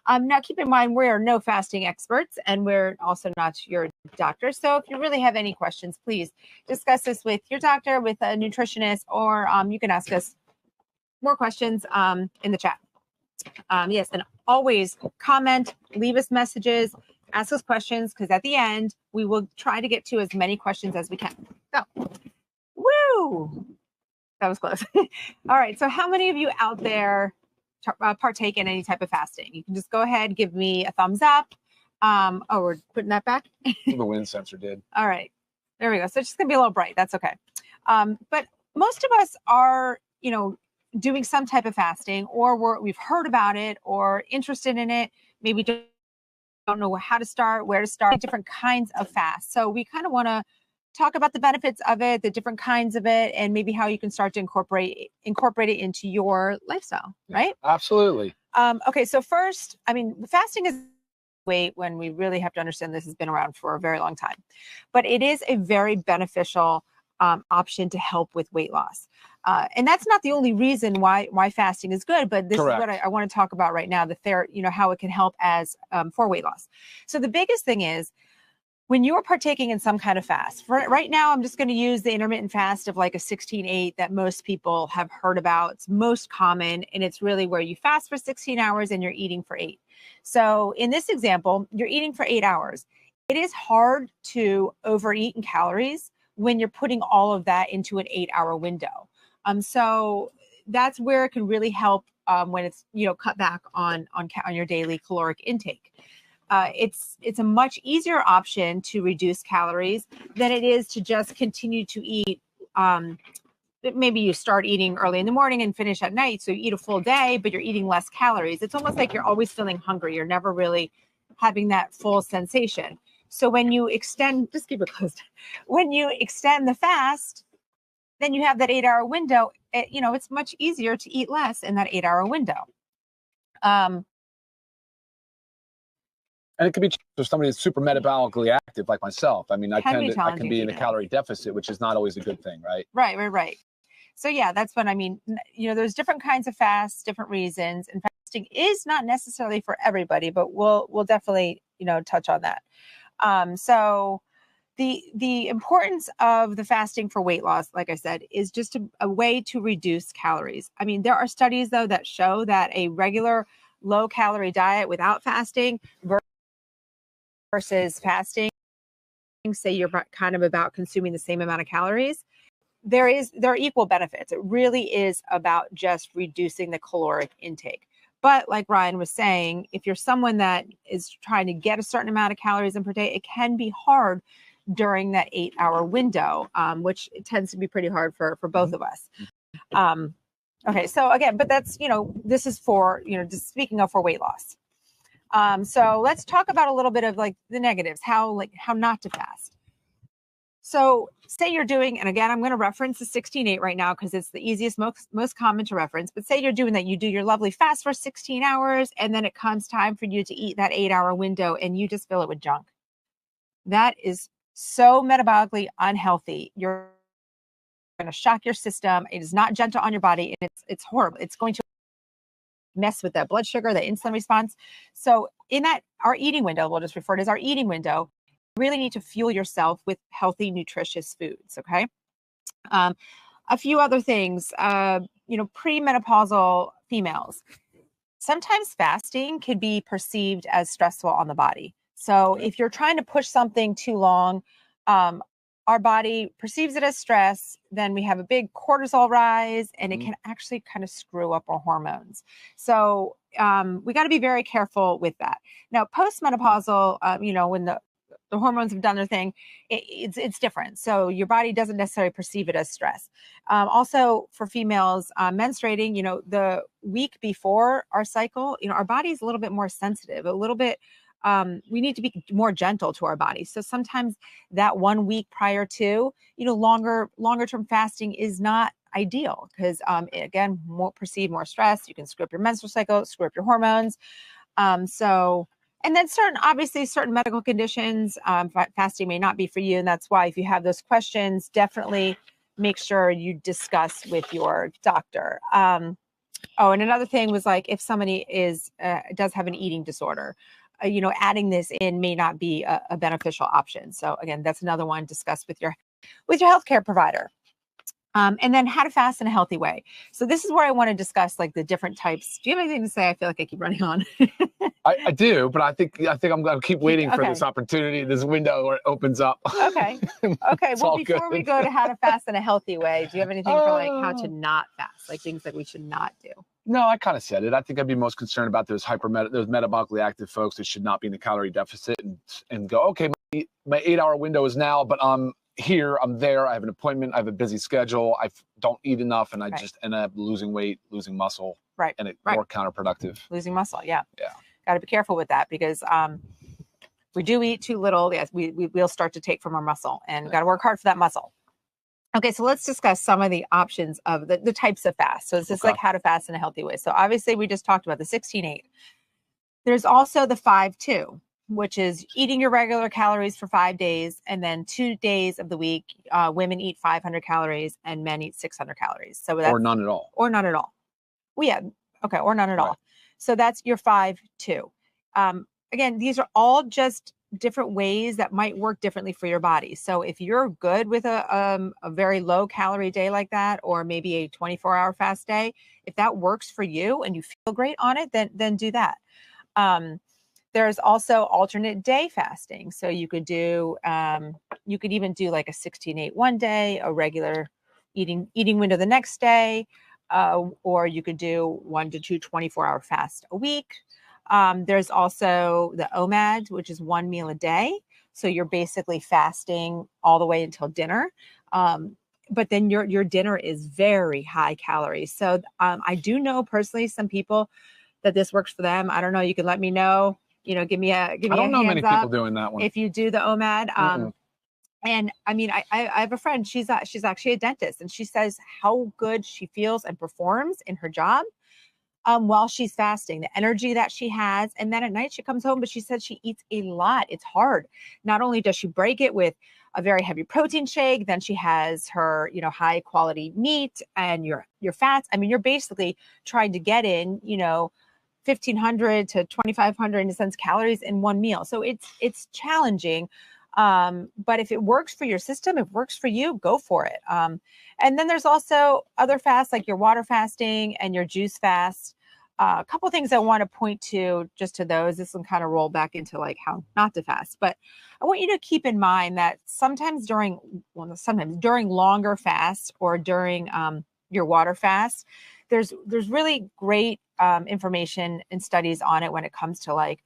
Now, keep in mind, we are no fasting experts, and we're also not your doctor. So if you really have any questions, please discuss this with your doctor, with a nutritionist, or you can ask us more questions in the chat. Yes, and always comment, leave us messages, ask us questions, because at the end, we will try to get to as many questions as we can. So, woo! That was close. All right, so how many of you out there partake in any type of fasting? You can just go ahead, give me a thumbs up. Oh, we're putting that back? The wind sensor did. All right, there we go. So it's just going to be a little bright. That's okay. But most of us are, doing some type of fasting, or we've heard about it or interested in it. Maybe don't know how to start, where to start, different kinds of fasts. So we kind of want to talk about the benefits of it, the different kinds of it, and maybe how you can start to incorporate it into your lifestyle, right? Absolutely. Okay, so first, fasting is weight when we really have to understand this has been around for a very long time, but it is a very beneficial option to help with weight loss. And that's not the only reason why fasting is good, but this Correct. is what I want to talk about right now, how it can help as for weight loss. So the biggest thing is when you are partaking in some kind of fast. Right now, I'm just going to use the intermittent fast of like a 16-8 that most people have heard about. It's most common, and it's really where you fast for 16 hours and you're eating for 8. So in this example, you're eating for 8 hours. It is hard to overeat in calories when you're putting all of that into an 8-hour window. So that's where it can really help when it's cut back on your daily caloric intake. It's a much easier option to reduce calories than it is to just continue to eat. Maybe you start eating early in the morning and finish at night, so you eat a full day, but you're eating less calories. It's almost like you're always feeling hungry. You're never really having that full sensation. So when you extend, just keep it closed. When you extend the fast, then you have that 8-hour window. It's much easier to eat less in that 8-hour window. And it can be for somebody that's super metabolically active like myself. I can be in a calorie deficit, which is not always a good thing, right? Right. So yeah, that's what I mean. There's different kinds of fasts, different reasons, and fasting is not necessarily for everybody, but we'll definitely touch on that. So the importance of the fasting for weight loss, like I said, is just a way to reduce calories. There are studies though that show that a regular low calorie diet without fasting versus fasting, say you're kind of about consuming the same amount of calories, there are equal benefits. It really is about just reducing the caloric intake. But like Ryan was saying, if you're someone that is trying to get a certain amount of calories in per day, it can be hard during that 8-hour window, which tends to be pretty hard for both of us. Okay, so again, but that's, this is for, just speaking of for weight loss. So let's talk about a little bit of like the negatives, how not to fast. So say you're doing, and again, I'm going to reference the 16-8 right now because it's the easiest, most common to reference. But say you're doing that, you do your lovely fast for 16 hours, and then it comes time for you to eat that 8-hour window, and you just fill it with junk. That is so metabolically unhealthy. You're going to shock your system. It is not gentle on your body, and it's horrible. It's going to mess with that blood sugar, the insulin response. So in that, our eating window, we'll just refer to it as our eating window, you really need to fuel yourself with healthy, nutritious foods, okay? A few other things, premenopausal females. Sometimes fasting can be perceived as stressful on the body. So if you're trying to push something too long, our body perceives it as stress, then we have a big cortisol rise, and it can actually kind of screw up our hormones. So we got to be very careful with that. Now, postmenopausal, when the hormones have done their thing, it's different. So your body doesn't necessarily perceive it as stress. Also for females menstruating, the week before our cycle, our body is a little bit more sensitive, a little bit, we need to be more gentle to our body. So sometimes that 1 week prior to, longer term fasting is not ideal because, again, perceive more stress. You can screw up your menstrual cycle, screw up your hormones. And then certain medical conditions, fasting may not be for you. And that's why if you have those questions, definitely make sure you discuss with your doctor. Oh, and another thing was like if somebody does have an eating disorder, adding this in may not be a beneficial option. So again, that's another one discussed with your healthcare provider. And then how to fast in a healthy way. So this is where I want to discuss like the different types. Do you have anything to say? I feel like I keep running on. I do, but I think I'm going to keep waiting for this opportunity, this window where it opens up. Okay. Well, before we go to how to fast in a healthy way, do you have anything for like how to not fast, like things that we should not do? No, I kind of said it. I think I'd be most concerned about those those metabolically active folks that should not be in a calorie deficit and go, okay, my 8-hour window is now, but I'm here, I'm there, I have an appointment, I have a busy schedule, I don't eat enough, and I just end up losing weight, losing muscle, and it's more counterproductive. Losing muscle, yeah. Got to be careful with that because we do eat too little. Yes, we will start to take from our muscle, and got to work hard for that muscle. Okay, so let's discuss some of the options of the types of fast. So it's just like how to fast in a healthy way. So obviously we just talked about the 16-8. There's also the 5-2, which is eating your regular calories for 5 days, and then 2 days of the week, women eat 500 calories and men eat 600 calories. So that's, or none at all. Or none at all. Well, yeah, okay, or none at all. So that's your 5-2. Again, these are all just different ways that might work differently for your body. So if you're good with a very low calorie day like that, or maybe a 24-hour fast day, if that works for you and you feel great on it, then do that. There's also alternate day fasting. So you could do, you could even do like a 16-8 one day, a regular eating window the next day, or you could do 1 to 2 24-hour fast a week. There's also the OMAD, which is 1 meal a day. So you're basically fasting all the way until dinner. But then your dinner is very high calories. So I do know personally some people that this works for them. I don't know. You can let me know. Give me a hands up. I don't know many people doing that one. If you do the OMAD. And I mean, I have a friend, she's actually a dentist, and she says how good she feels and performs in her job while she's fasting, the energy that she has. And then at night she comes home, but she said she eats a lot. It's hard. Not only does she break it with a very heavy protein shake, then she has her, high quality meat and your fats. I mean, you're basically trying to get in, 1,500 to 2,500 in a sense calories in one meal. So it's challenging. But if it works for your system, if it works for you, go for it. And then there's also other fasts like your water fasting and your juice fast. A couple of things I want to point to just to those. This will kind of roll back into like how not to fast. But I want you to keep in mind that sometimes during longer fasts or during your water fast, there's really great information and studies on it when it comes to like,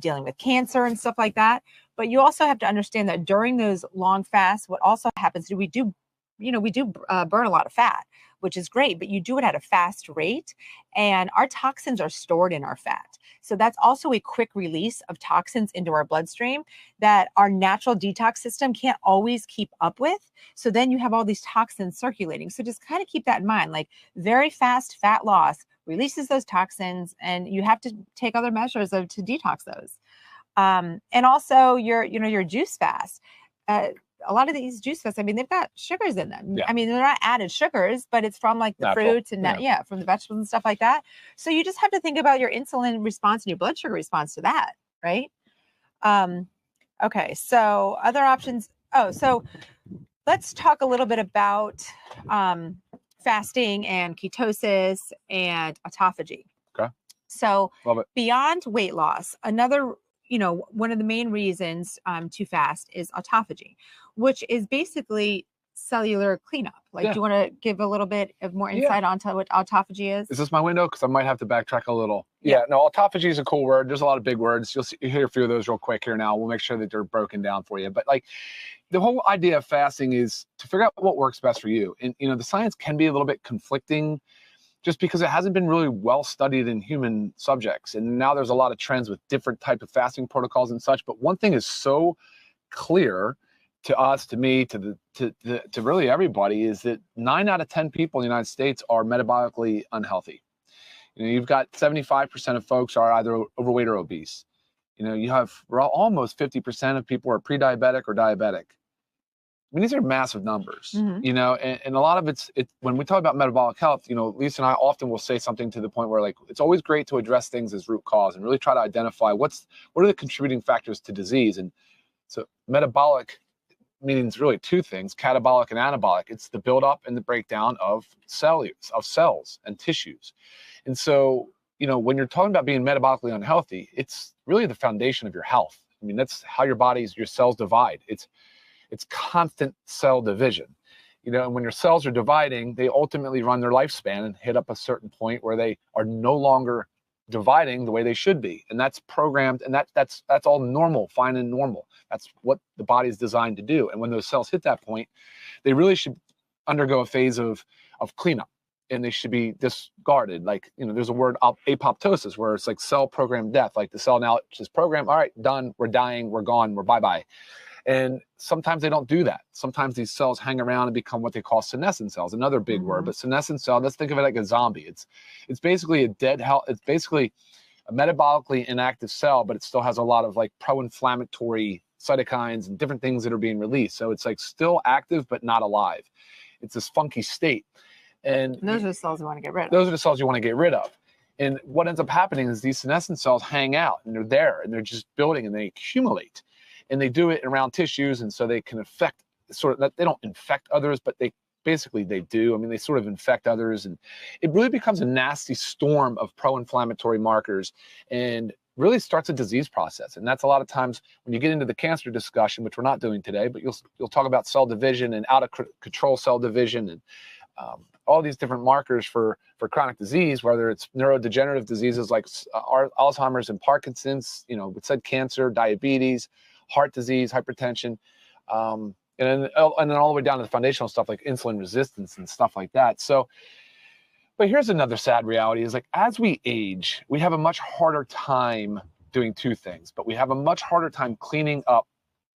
dealing with cancer and stuff like that. But you also have to understand that during those long fasts, what also happens is we do burn a lot of fat, which is great, but you do it at a fast rate, and our toxins are stored in our fat. So that's also a quick release of toxins into our bloodstream that our natural detox system can't always keep up with. So then you have all these toxins circulating. So just kind of keep that in mind, like very fast fat loss releases those toxins, and you have to take other measures to detox those. And also your juice fast. A lot of these juice fasts, I mean, they've got sugars in them. Yeah. I mean, they're not added sugars, but it's from like the fruits and from the vegetables and stuff like that. So you just have to think about your insulin response and your blood sugar response to that, right? Okay, so other options. Oh, so let's talk a little bit about fasting and ketosis and autophagy. Okay. So beyond weight loss, another one of the main reasons to fast is autophagy, which is basically cellular cleanup. Like, do you want to give a little bit of more insight onto what autophagy is? Is this my window? Because I might have to backtrack a little. Yeah, no, autophagy is a cool word. There's a lot of big words. You'll hear a few of those real quick here now. We'll make sure that they're broken down for you. But like, the whole idea of fasting is to figure out what works best for you. And, the science can be a little bit conflicting just because it hasn't been really well studied in human subjects. And now there's a lot of trends with different type of fasting protocols and such. But one thing is so clear to us, to me, to really everybody, is that 9 out of 10 people in the United States are metabolically unhealthy. You've got 75% of folks are either overweight or obese. You have almost 50% of people are pre-diabetic or diabetic. I mean, these are massive numbers, Mhm. you know, and a lot of it's when we talk about metabolic health, you know, Lisa and I often will say something to the point where, like, it's always great to address things as root cause and really try to identify what are the contributing factors to disease. And so metabolic means really two things, catabolic and anabolic. It's the buildup and the breakdown of cells and tissues. And so, you know, when you're talking about being metabolically unhealthy, it's really the foundation of your health. I mean, that's how your cells divide. It's constant cell division, you know, and when your cells are dividing, they ultimately run their lifespan and hit up a certain point where they are no longer dividing the way they should be. And that's programmed, and that's all normal, fine and normal. That's what the body is designed to do. And when those cells hit that point, they really should undergo a phase of cleanup, and they should be discarded. Like, you know, there's a word apoptosis, where it's like cell programmed death. Like the cell now just programmed, all right, done, we're dying, we're gone, we're bye-bye. And sometimes they don't do that. Sometimes these cells hang around and become what they call senescent cells, another big word. But senescent cell, let's think of it like a zombie. It's basically it's basically a metabolically inactive cell, but it still has a lot of like pro-inflammatory cytokines and different things that are being released. So it's like still active, but not alive. It's this funky state. And those are the cells you want to get rid of. Those are the cells you want to get rid of. And what ends up happening is these senescent cells hang out, and they're there, and they're just building, and they accumulate. And they do it around tissues, and so they can affect they don't infect others, but they do. I mean, they sort of infect others, and it really becomes a nasty storm of pro-inflammatory markers and really starts a disease process. And that's a lot of times when you get into the cancer discussion, which we're not doing today, but you'll talk about cell division and out of control cell division and all these different markers for chronic disease, whether it's neurodegenerative diseases like Alzheimer's and Parkinson's, you know, we said cancer, diabetes, heart disease, hypertension, and then all the way down to the foundational stuff like insulin resistance and stuff like that. So, but here's another sad reality is, like, as we age, we have a much harder time doing two things, but we have a much harder time cleaning up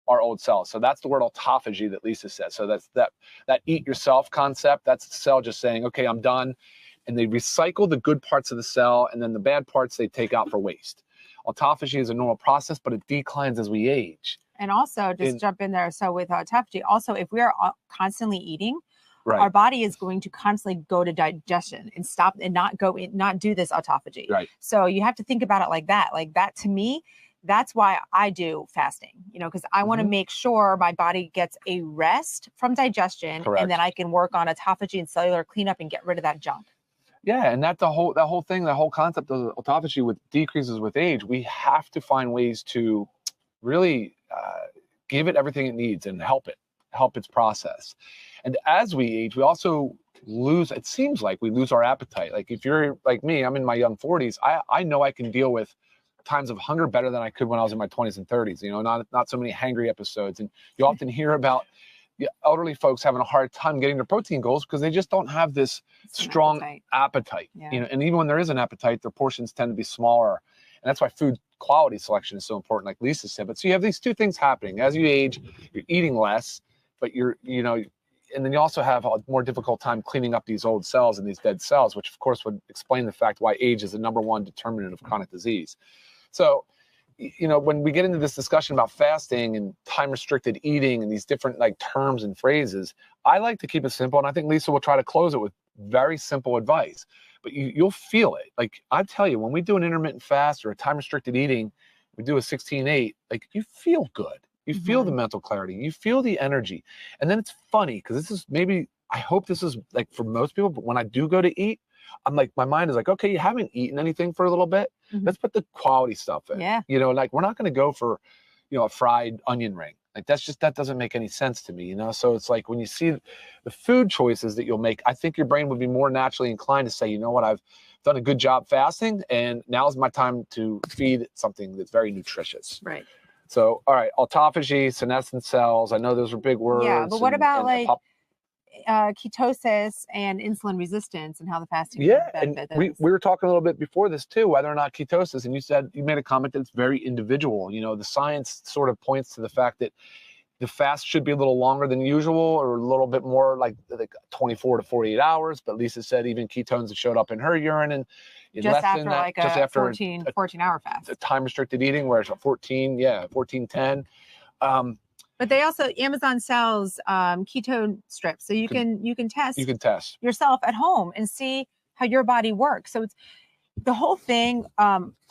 our old cells. So that's the word autophagy that Lisa said. So that's that eat yourself concept. That's the cell just saying, okay, I'm done. And they recycle the good parts of the cell, and then the bad parts they take out for waste. Autophagy is a normal process, but it declines as we age. And also, jump in there. So with autophagy, also, if we are constantly eating, right, our body is going to constantly go to digestion and stop and not do this autophagy. Right. So you have to think about it like that. Like that, to me, that's why I do fasting, you know, because I want to make sure my body gets a rest from digestion. Correct. And then I can work on autophagy and cellular cleanup and get rid of that junk. Yeah, and that whole concept of autophagy decreases with age. We have to find ways to really give it everything it needs and help its process. And as we age, we also it seems like we lose our appetite. Like if you're like me, I'm in my young 40s, I know I can deal with times of hunger better than I could when I was in my 20s and 30s, you know, not so many hangry episodes. And you often hear about elderly folks having a hard time getting their protein goals because they just don't have this strong appetite. Yeah. You know, and even when there is an appetite, their portions tend to be smaller. And that's why food quality selection is so important, like Lisa said. But so you have these two things happening. As you age, you're eating less, but and then you also have a more difficult time cleaning up these old cells and these dead cells, which of course would explain the fact why age is the #1 determinant of chronic disease. So, you know, when we get into this discussion about fasting and time-restricted eating and these different like terms and phrases, I like to keep it simple. And I think Lisa will try to close it with very simple advice, but you'll feel it. Like I tell you, when we do an intermittent fast or a time-restricted eating, we do a 16-8, like you feel good. You feel the mental clarity, you feel the energy. And then it's funny because I hope this is like for most people, but when I do go to eat, I'm like, my mind is like, okay, you haven't eaten anything for a little bit. Let's put the quality stuff in. Yeah. You know, like we're not going to go for, you know, a fried onion ring. Like that doesn't make any sense to me, you know? So it's like when you see the food choices that you'll make, I think your brain would be more naturally inclined to say, you know what, I've done a good job fasting and now's my time to feed something that's very nutritious. Right. So, all right, autophagy, senescent cells. I know those are big words. Yeah, but what about ketosis and insulin resistance and how the fasting? Yeah, and we were talking a little bit before this too, whether or not ketosis. And you made a comment that it's very individual. You know, the science sort of points to the fact that the fast should be a little longer than usual, or a little bit more like 24 to 48 hours. But Lisa said even ketones that showed up in her urine and just after like a 14-hour fast. Time restricted eating, where it's 14, 10. But they also, Amazon sells ketone strips. So you can test yourself at home and see how your body works. So it's the whole thing.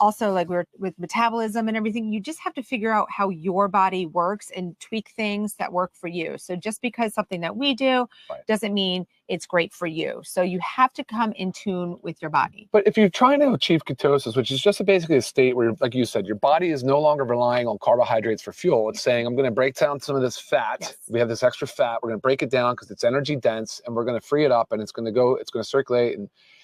Also, like with metabolism and everything, you just have to figure out how your body works and tweak things that work for you. So just because something that we do doesn't mean it's great for you. So you have to come in tune with your body. But if you're trying to achieve ketosis, which is just basically a state where, like you said, your body is no longer relying on carbohydrates for fuel. It's saying, I'm going to break down some of this fat. Yes. We have this extra fat. We're going to break it down because it's energy dense, and we're going to free it up, and it's going to circulate,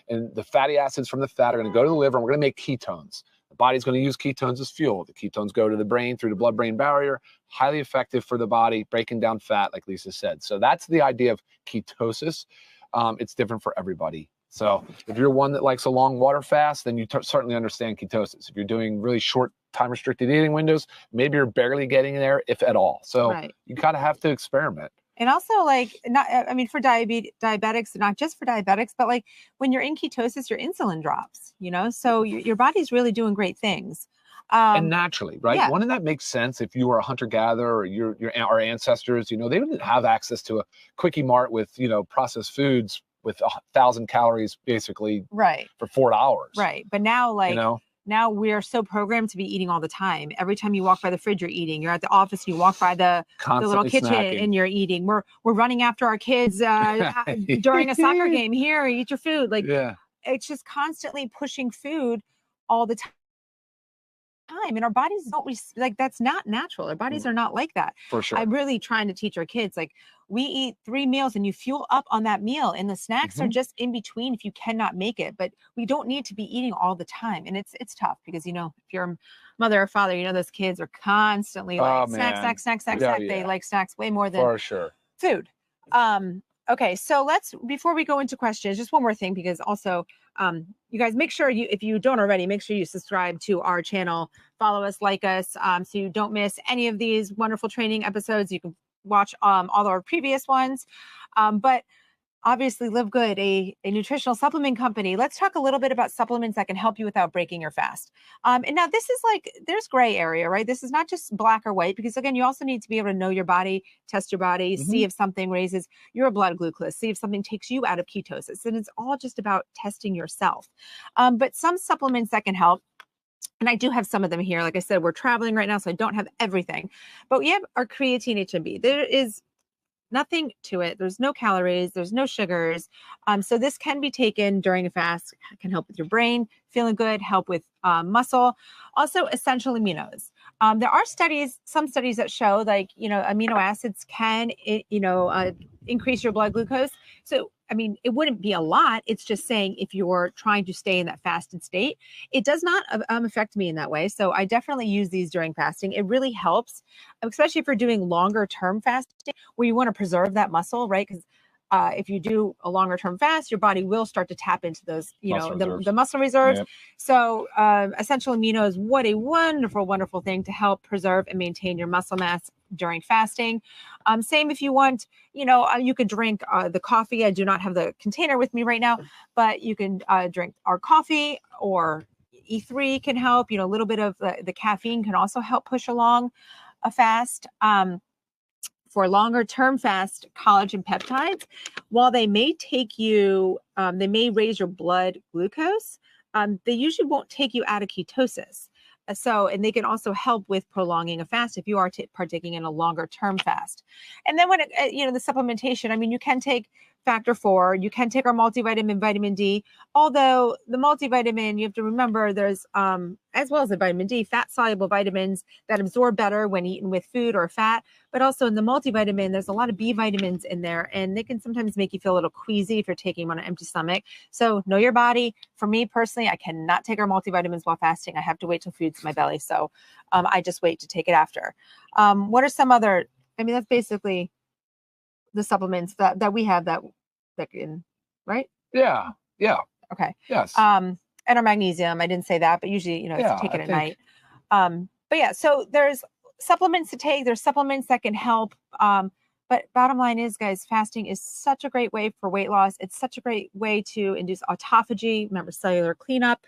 and the fatty acids from the fat are going to go to the liver, and we're going to make ketones. The body's going to use ketones as fuel. The ketones go to the brain through the blood-brain barrier, highly effective for the body, breaking down fat, like Lisa said. So that's the idea of ketosis. It's different for everybody. So if you're one that likes a long water fast, then you certainly understand ketosis. If you're doing really short time-restricted eating windows, maybe you're barely getting there, if at all. So you kind of have to experiment. And also, like, for diabetics, not just for diabetics, but like when you're in ketosis, your insulin drops, so your body's really doing great things. And naturally, right? Yeah. Wouldn't that make sense if you were a hunter-gatherer or our ancestors, they didn't have access to a Quickie Mart with, processed foods with 1,000 calories basically for 4 hours. Right. But now, now we're so programmed to be eating all the time. Every time you walk by the fridge, you're eating. You're at the office, you walk by the little kitchen and you're eating. We're running after our kids during a soccer game. Here, eat your food. It's just constantly pushing food all the time. And our bodies don't that's not natural. Our bodies are not like that. For sure. I'm really trying to teach our kids, we eat 3 meals and you fuel up on that meal, and the snacks are just in between if you cannot make it, but we don't need to be eating all the time. And it's tough because, if you're a mother or father, those kids are constantly snack. They like snacks way more than food. Okay. So before we go into questions, just one more thing, because also, you guys, make sure if you don't already, make sure you subscribe to our channel, follow us, like us, so you don't miss any of these wonderful training episodes. You can watch all our previous ones. But obviously, LiveGood, a nutritional supplement company. Let's talk a little bit about supplements that can help you without breaking your fast. And now this is there's gray area, right? This is not just black or white, because again, you also need to be able to know your body, test your body, see if something raises your blood glucose, see if something takes you out of ketosis. And it's all just about testing yourself. But some supplements that can help, and I do have some of them here. Like I said, we're traveling right now, so I don't have everything. But we have our creatine HMB. There is nothing to it. There's no calories. There's no sugars. So this can be taken during a fast. It can help with your brain, feeling good, help with muscle. Also, essential aminos. There are some studies that show amino acids can, increase your blood glucose. So, it wouldn't be a lot. It's just saying if you're trying to stay in that fasted state, it does not affect me in that way. So I definitely use these during fasting. It really helps, especially if you're doing longer term fasting where you want to preserve that muscle, right? Because if you do a longer term fast, your body will start to tap into those, the muscle reserves. Yep. So essential aminos, what a wonderful, wonderful thing to help preserve and maintain your muscle mass during fasting. Same if you want, you could drink the coffee. I do not have the container with me right now, but you can drink our coffee, or E3 can help. A little bit of the caffeine can also help push along a fast. For longer term fast, collagen peptides, while they may take you, they may raise your blood glucose, they usually won't take you out of ketosis. And they can also help with prolonging a fast if you are partaking in a longer term fast. And then when the supplementation, you can take Factor 4, you can take our multivitamin, vitamin D, although the multivitamin, you have to remember there's, as well as the vitamin D, fat soluble vitamins that absorb better when eaten with food or fat. But also in the multivitamin, there's a lot of B vitamins in there, and they can sometimes make you feel a little queasy if you're taking them on an empty stomach. So know your body. For me personally, I cannot take our multivitamins while fasting. I have to wait till food's in my belly. So I just wait to take it after. What are some other, that's basically the supplements that we have that can, right? Yeah. Okay. Yes. And our magnesium, I didn't say that, but usually, it's taken at night. But yeah, so there's supplements to take. There's supplements that can help. But bottom line is, guys, fasting is such a great way for weight loss. It's such a great way to induce autophagy. Remember, cellular cleanup.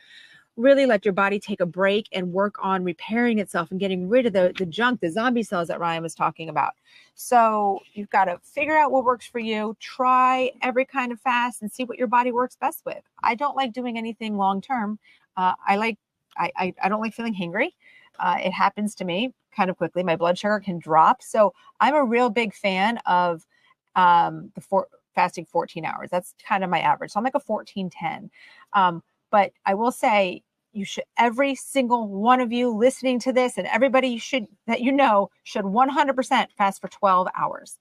really let your body take a break and work on repairing itself and getting rid of the junk, the zombie cells that Ryan was talking about. So you've got to figure out what works for you, try every kind of fast and see what your body works best with. I don't like doing anything long-term. I don't like feeling hangry. It happens to me kind of quickly. My blood sugar can drop. So I'm a real big fan of fasting 14 hours. That's kind of my average. So I'm like a 14-10. But I will say you should, every single one of you listening to this and everybody should 100% fast for 12 hours.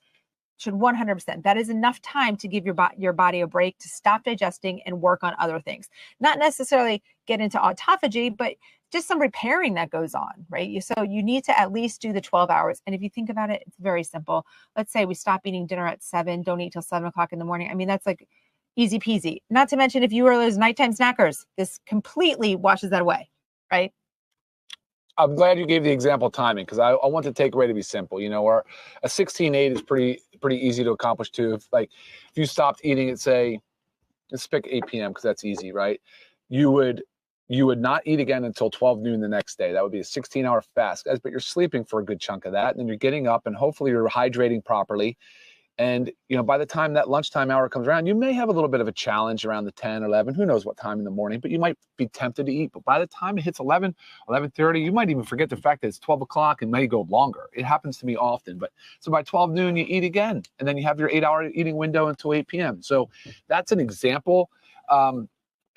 Should 100%. That is enough time to give your body a break to stop digesting and work on other things. Not necessarily get into autophagy, but just some repairing that goes on, right? So you need to at least do the 12 hours. And if you think about it, it's very simple. Let's say we stop eating dinner at 7, don't eat till 7 o'clock in the morning. I mean, that's like easy peasy. Not to mention if you were those nighttime snackers, this completely washes that away, right? I'm glad you gave the example timing because I want the takeaway to be simple. Or a 16-8 is pretty easy to accomplish too. If you stopped eating at, say, let's pick 8 p.m. because that's easy, right? You would not eat again until 12 noon the next day. That would be a 16-hour fast, guys. But you're sleeping for a good chunk of that, and then you're getting up, and hopefully you're hydrating properly. And, by the time that lunchtime hour comes around, you may have a little bit of a challenge around the 10, 11, who knows what time in the morning, but you might be tempted to eat. But by the time it hits 11, 11:30, you might even forget the fact that it's 12 o'clock and may go longer. It happens to me often. But so by 12 noon, you eat again, and then you have your 8-hour eating window until 8 p.m. So that's an example. And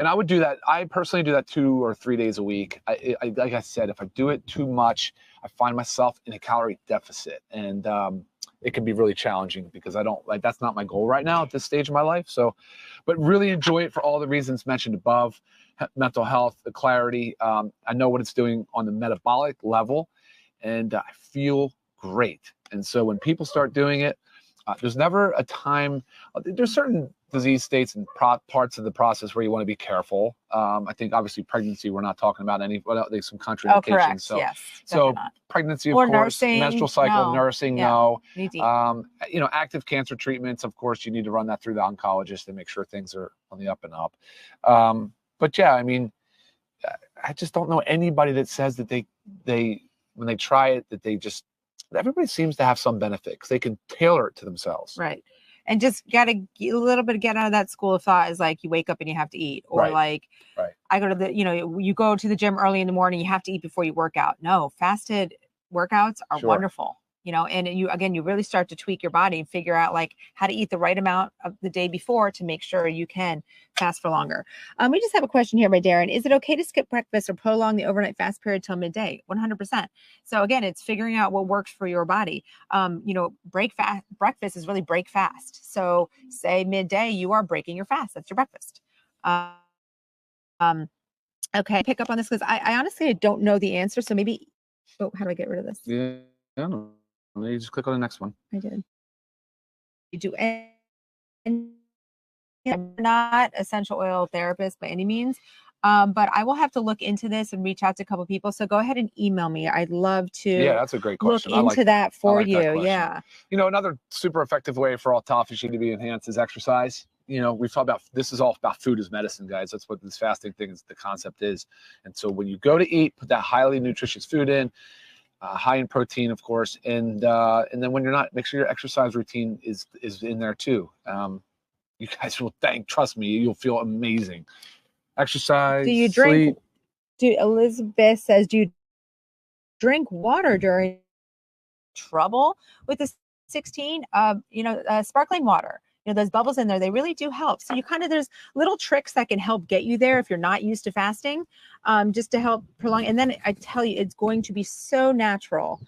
I would do that. I personally do that 2 or 3 days a week. Like I said, if I do it too much, I find myself in a calorie deficit. And, it can be really challenging because that's not my goal right now at this stage of my life. So, but really enjoy it for all the reasons mentioned above, mental health, the clarity. I know what it's doing on the metabolic level, and I feel great. And so when people start doing it, there's never a time, there's certain disease states and parts of the process where you want to be careful. I think obviously pregnancy, we're not talking about there's some contraindications. Oh, correct. So, yes, so pregnancy, of or course, nursing, menstrual cycle, nursing, no. Active cancer treatments, of course, you need to run that through the oncologist to make sure things are on the up and up. But yeah, I mean, I just don't know anybody that says that they when they try it, everybody seems to have some benefit because they can tailor it to themselves. Right. And just get a little bit of get out of that school of thought is like you wake up and you have to eat, or right. I go to you go to the gym early in the morning, you have to eat before you work out. No, fasted workouts are wonderful. And you really start to tweak your body and figure out like how to eat the right amount of the day before to make sure you can fast for longer. We just have a question here by Darren. Is it okay to skip breakfast or prolong the overnight fast period till midday? 100%. So again, it's figuring out what works for your body. Breakfast is really break fast. So say midday, you are breaking your fast. That's your breakfast. Okay. Pick up on this because I honestly don't know the answer. So maybe, how do I get rid of this? Yeah, I don't know. You just click on the next one. I did. You do, and I'm not essential oil therapist by any means, but I will have to look into this and reach out to a couple of people. So go ahead and email me. I'd love to. Yeah, that's a great question. Look into that for you. Yeah. Another super effective way for autophagy to be enhanced is exercise. We've talked about this is all about food as medicine, guys. That's what this fasting thing is. The concept is, and so when you go to eat, put that highly nutritious food in. High in protein, of course, and then when you're not, make sure your exercise routine is in there too. You guys will trust me, you'll feel amazing. Exercise. Do you drink? Elizabeth says, do you drink water during trouble with the 16? Sparkling water. Those bubbles in there, they really do help. So there's little tricks that can help get you there if you're not used to fasting, just to help prolong. And then I tell you, it's going to be so natural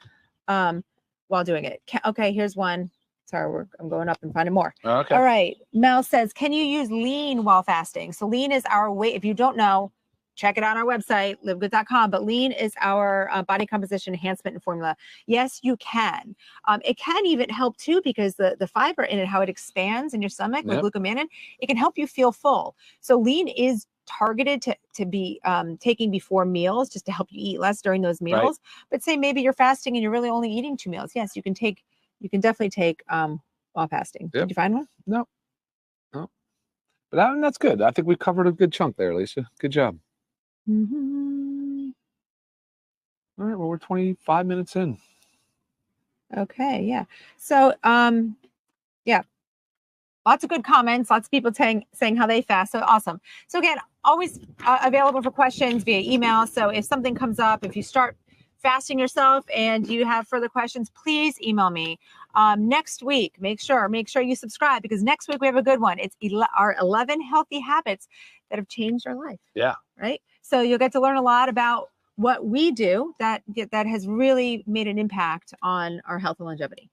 while doing it. Okay, here's one. Sorry, I'm going up and finding more. Okay. All right. Mel says, can you use lean while fasting? So lean is our way. If you don't know, check it out on our website, livegood.com. But lean is our body composition enhancement and formula. Yes, you can. It can even help too because the fiber in it, how it expands in your stomach with glucomannan, it can help you feel full. So lean is targeted to be taking before meals just to help you eat less during those meals. Right. But say maybe you're fasting and you're really only eating 2 meals. Yes, you can definitely take while fasting. Did you find one? No. But that's good. I think we covered a good chunk there, Lisa. Good job. Mm-hmm. All right, well, we're 25 minutes in. Okay, yeah. So, yeah, lots of good comments, lots of people saying how they fast. So awesome. So again, always available for questions via email. So if something comes up, if you start fasting yourself and you have further questions, please email me. Next week, make sure you subscribe, because next week we have a good one. It's our 11 healthy habits that have changed our life. Yeah. Right. So you'll get to learn a lot about what we do that has really made an impact on our health and longevity.